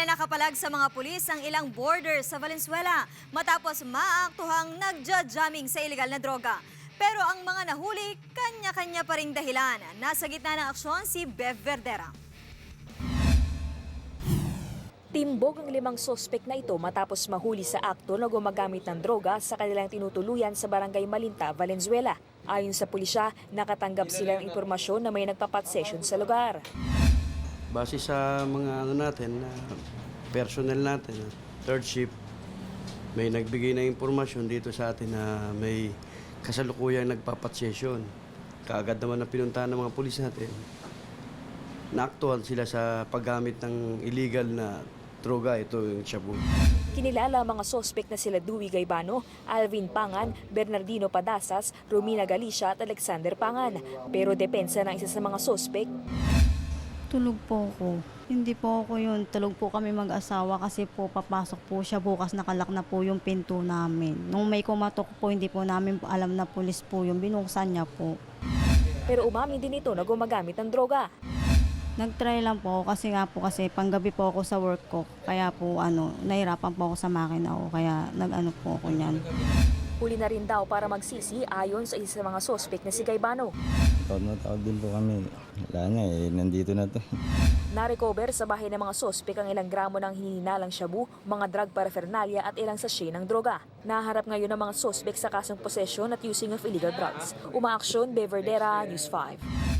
Tila nakapalag sa mga pulis ang ilang border sa Valenzuela matapos maaktuhang nagja-jamming sa ilegal na droga. Pero ang mga nahuli, kanya-kanya pa ring dahilan. Nasa gitna ng aksyon si Bev Verdera. Timbog ang 5 sospek na ito matapos mahuli sa akto na gumagamit ng droga sa kanilang tinutuluyan sa Barangay Malinta, Valenzuela. Ayon sa pulisya, nakatanggap sila ng impormasyon na may nagpapat session sa lugar. Base sa mga personnel natin, third shift, may nagbigay na impormasyon dito sa atin na may kasalukuyang nagpapat session. Kaagad naman na pinuntahan ng mga pulis natin. Naaktuhan sila sa paggamit ng illegal na droga, ito yung shabu. Kinilala ang mga sospek na sila Dewey Gaibano, Alvin Pangan, Bernardino Padasas, Romina Galicia at Alexander Pangan. Pero depensa ng isa sa mga sospek, tulog po ako. Hindi po ako yun. Tulog po kami mag-asawa kasi po papasok po siya. Bukas nakalak na po yung pinto namin. Nung may kumatok po, hindi po namin alam na pulis po yung binuksan niya po. pero umamin din ito na gumagamit ng droga. Nag-try lang po ako kasi panggabi po ako sa work ko. Kaya po nahirapan po ako sa makina ko. Kaya nag-ano po ako niyan. Huli na rin daw para magsisi ayon sa isa sa mga sospek na si Gaibano. Tawag din po kami. Wala nga nandito na to. Na-recover sa bahay ng mga sospek ang ilang gramo ng hinihinalang shabu, mga drug paraphernalia at ilang sachet ng droga. Naharap ngayon ang mga sospek sa kasong possession at using of illegal drugs. Umaaksyon, Bev Verdera, News 5.